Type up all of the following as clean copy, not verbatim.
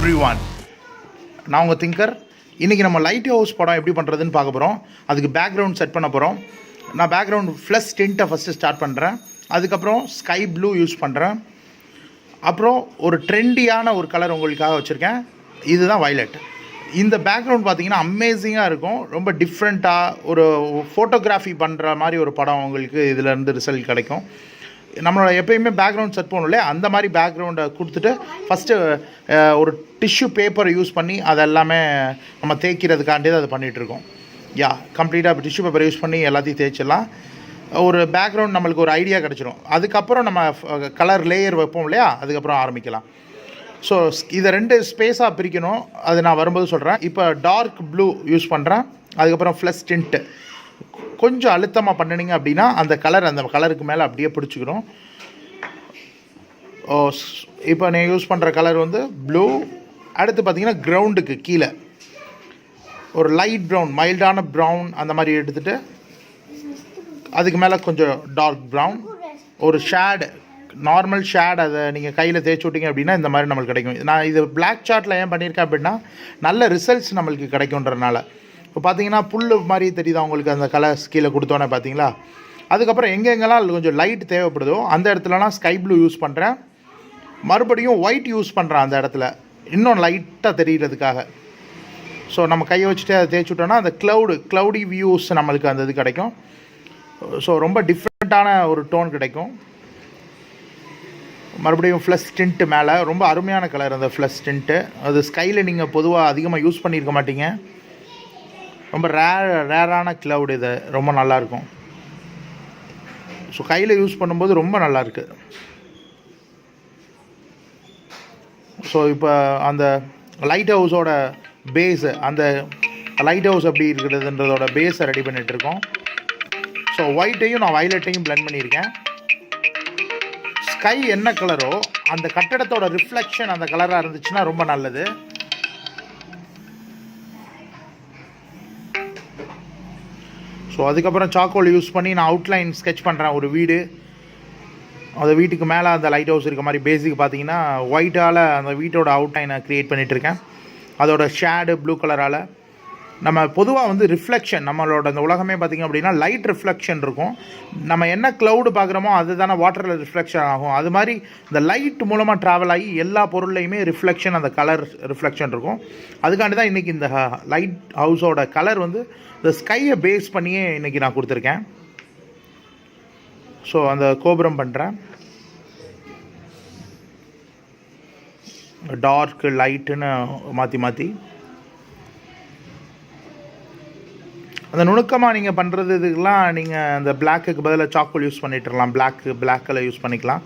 everyone. நான் உங்கள் thinker. இன்றைக்கி நம்ம லைட் ஹவுஸ் படம் எப்படி பண்ணுறதுன்னு பார்க்க போகிறோம். அதுக்கு பேக்ரவுண்ட் செட் பண்ண போகிறோம். நான் பேக்ரவுண்ட் ஃப்ளஷ் டிண்ட்டை ஃபஸ்ட்டு ஸ்டார்ட் பண்ணுறேன். அதுக்கப்புறம் ஸ்கை ப்ளூ யூஸ் பண்ணுறேன். அப்புறம் ஒரு ட்ரெண்டியான ஒரு கலர் உங்களுக்காக வச்சுருக்கேன். இதுதான் வயலட். இந்த பேக்ரவுண்ட் பார்த்திங்கன்னா அமேசிங்காக இருக்கும். ரொம்ப டிஃப்ரெண்ட்டாக ஒரு ஃபோட்டோகிராஃபி பண்ணுற மாதிரி ஒரு படம் உங்களுக்கு இதிலேருந்து ரிசல்ட் கிடைக்கும். நம்மளோட எப்போயுமே பேக்ரவுண்ட் செட் பண்ணணும் இல்லையா, அந்த மாதிரி பேக்ரவுண்டை கொடுத்துட்டு ஃபஸ்ட்டு ஒரு டிஷ்யூ பேப்பரை யூஸ் பண்ணி அதை எல்லாமே நம்ம தேய்க்கிறதுக்காண்டி தான் அதை பண்ணிகிட்ருக்கோம். கம்ப்ளீட்டாக டிஷ்யூ பேப்பரை யூஸ் பண்ணி எல்லாத்தையும் தேய்ச்சிடலாம். ஒரு பேக்ரவுண்ட் நம்மளுக்கு ஒரு ஐடியா கிடச்சிரும். அதுக்கப்புறம் நம்ம கலர் லேயர் வைப்போம் இல்லையா, அதுக்கப்புறம் ஆரம்பிக்கலாம். ஸோ இதை 2 ஸ்பேஸாக பிரிக்கணும். அது நான் வரும்போது சொல்கிறேன். இப்போ டார்க் ப்ளூ யூஸ் பண்ணுறேன். அதுக்கப்புறம் ஃப்ளஷ் டிண்ட்டு கொஞ்சம் அழுத்தமாக பண்ணினீங்க அப்படின்னா அந்த கலருக்கு மேலே அப்படியே பிடிச்சிக்கிறோம். இப்போ நீங்கள் யூஸ் பண்ணுற கலர் வந்து ப்ளூ. அடுத்து பார்த்திங்கன்னா கிரவுண்டுக்கு கீழே ஒரு லைட் ப்ரௌன், மைல்டான ப்ரௌன் அந்த மாதிரி எடுத்துகிட்டு அதுக்கு மேலே கொஞ்சம் டார்க் ப்ரௌன், ஒரு ஷேடு, நார்மல் ஷேட், அதை நீங்கள் கையில் தேய்ச்சி விட்டிங்க அப்படின்னா இந்த மாதிரி நம்மளுக்கு கிடைக்கும். நான் இது பிளாக் சார்ட்டில் ஏன் பண்ணியிருக்கேன் அப்படின்னா நல்ல ரிசல்ட்ஸ் நம்மளுக்கு கிடைக்குன்றனால. இப்போ பார்த்தீங்கன்னா புல் மாதிரி தெரியுதா உங்களுக்கு அந்த கலர்ஸ் கீழே கொடுத்தோன்னே பார்த்தீங்களா. அதுக்கப்புறம் எங்கெங்கெல்லாம் கொஞ்சம் லைட் தேவைப்படுதோ அந்த இடத்துலலாம் ஸ்கை ப்ளூ யூஸ் பண்ணுறேன். மறுபடியும் ஒயிட் யூஸ் பண்ணுறேன் அந்த இடத்துல இன்னும் லைட்டாக தெரிகிறதுக்காக. ஸோ நம்ம கையை வச்சுட்டு அதை தேய்ச்சி விட்டோன்னா அந்த க்ளவுடி வியூஸ் நம்மளுக்கு அந்த இது கிடைக்கும். ஸோ ரொம்ப டிஃப்ரெண்ட்டான ஒரு டோன் கிடைக்கும். மறுபடியும் ஃப்ளஷ் டிண்ட்டு மேலே ரொம்ப அருமையான கலர் அந்த ஃப்ளஷ் டிண்ட்டு. அது ஸ்கையில் நீங்கள் பொதுவாக அதிகமாக யூஸ் பண்ணியிருக்க மாட்டீங்க. ரொம்ப ரேரான க்ளவுட். இது ரொம்ப நல்லாயிருக்கும். ஸோ கையில் யூஸ் பண்ணும்போது ரொம்ப நல்லாயிருக்கு. ஸோ இப்போ அந்த லைட் ஹவுஸோட பேஸு, அந்த லைட் ஹவுஸ் எப்படி இருக்கிறதுன்றதோட பேஸை ரெடி பண்ணிகிட்ருக்கோம். ஸோ ஒயிட்டையும் நான் வயலட்டையும் பிளெண்ட் பண்ணியிருக்கேன். ஸ்கை என்ன கலரோ அந்த கட்டடத்தோட ரிஃப்ளெக்ஷன் அந்த கலராக இருந்துச்சுன்னா ரொம்ப நல்லது. ஸோ அதுக்கப்புறம் சாக்கோல் யூஸ் பண்ணி நான் அவுட்லைன் ஸ்கெட்ச் பண்ணுறேன். ஒரு வீடு, அந்த வீட்டுக்கு மேலே அந்த லைட் ஹவுஸ் இருக்க மாதிரி பேஸுக்கு பார்த்தீங்கன்னா ஒயிட்டால் அந்த வீட்டோட அவுட்லைனை க்ரியேட் பண்ணிகிட்ருக்கேன். அதோட ஷேடு ப்ளூ கலரால். நம்ம பொதுவாக வந்து ரிஃப்ளெக்ஷன், நம்மளோட அந்த உலகமே பார்த்திங்க அப்படின்னா லைட் ரிஃப்ளெக்ஷன் இருக்கும். நம்ம என்ன க்ளவுடு பார்க்குறோமோ அது தானே வாட்டரில் ரிஃப்ளெக்ஷன் ஆகும். அது மாதிரி இந்த லைட் மூலமாக ட்ராவல் ஆகி எல்லா பொருள்லையுமே ரிஃப்ளெக்ஷன், அந்த கலர் ரிஃப்ளெக்ஷன் இருக்கும். அதுக்காண்டி தான் இன்றைக்கி இந்த லைட் ஹவுஸோட கலர் வந்து இந்த ஸ்கையை பேஸ் பண்ணியே இன்றைக்கி நான் கொடுத்துருக்கேன். ஸோ அந்த கோபுரம் பண்ணுறேன். டார்க்கு லைட்டுன்னு மாற்றி அந்த நுணுக்கமாக நீங்கள் பண்ணுறது இதுக்கெலாம் நீங்கள் அந்த பிளாக்குக்கு பதிலாக சாக்கோல் யூஸ் பண்ணிட்டுருலாம். பிளாக் கலர் யூஸ் பண்ணிக்கலாம்.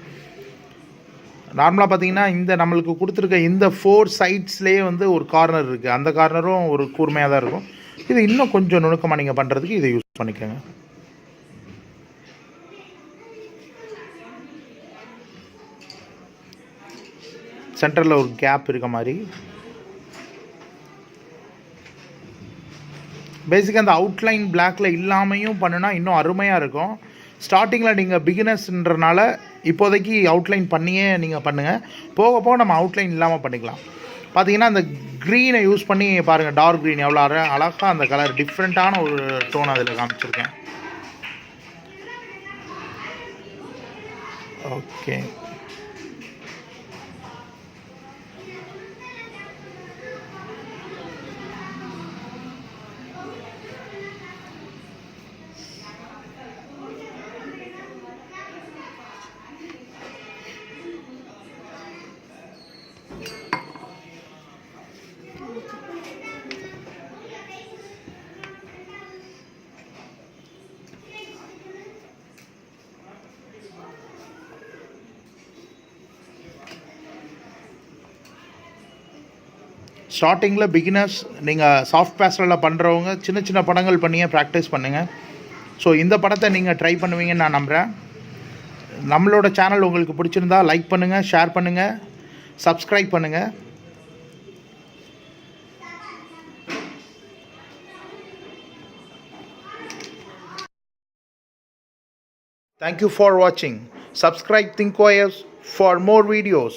நார்மலாக பார்த்தீங்கன்னா இந்த நம்மளுக்கு கொடுத்துருக்க இந்த 4 சைட்ஸ்லேயே வந்து ஒரு கார்னர் இருக்குது. அந்த கார்னரும் ஒரு கூர்மையாக தான் இருக்கும். இது இன்னும் கொஞ்சம் நுணுக்கமாக நீங்கள் பண்ணுறதுக்கு இதை யூஸ் பண்ணிக்கோங்க. சென்டரில் ஒரு கேப் இருக்க மாதிரி. பேசிக்காக அந்த அவுட்லைன் பிளாக்கில் இல்லாமையும் பண்ணுனா இன்னும் அருமையாக இருக்கும். ஸ்டார்டிங்கில் நீங்கள் பிகினர்ஸ்ன்றனால இப்போதைக்கு அவுட்லைன் பண்ணியே நீங்கள் பண்ணுங்கள். போக போக நம்ம அவுட்லைன் இல்லாமல் பண்ணிக்கலாம். பார்த்தீங்கன்னா அந்த க்ரீனை யூஸ் பண்ணி பாருங்கள், டார்க் க்ரீன் எவ்வளோ அழகாக அந்த கலர் டிஃப்ரெண்ட்டான ஒரு டோன் அதில் காமிச்சிருக்கேன். ஓகே, ஸ்டார்டிங்கில் பிகினர்ஸ், நீங்கள் சாஃப்ட் பேஸ்டலில் பண்ணுறவங்க சின்ன சின்ன படங்கள் பண்ணியே ப்ராக்டிஸ் பண்ணுங்கள். ஸோ இந்த படத்தை நீங்கள் ட்ரை பண்ணுவீங்கன்னு நான் நம்புகிறேன். நம்மளோட சேனல் உங்களுக்கு பிடிச்சிருந்தா லைக் பண்ணுங்கள், ஷேர் பண்ணுங்கள், சப்ஸ்கிரைப் பண்ணுங்கள். Thank you for watching. Subscribe thinkos for more videos.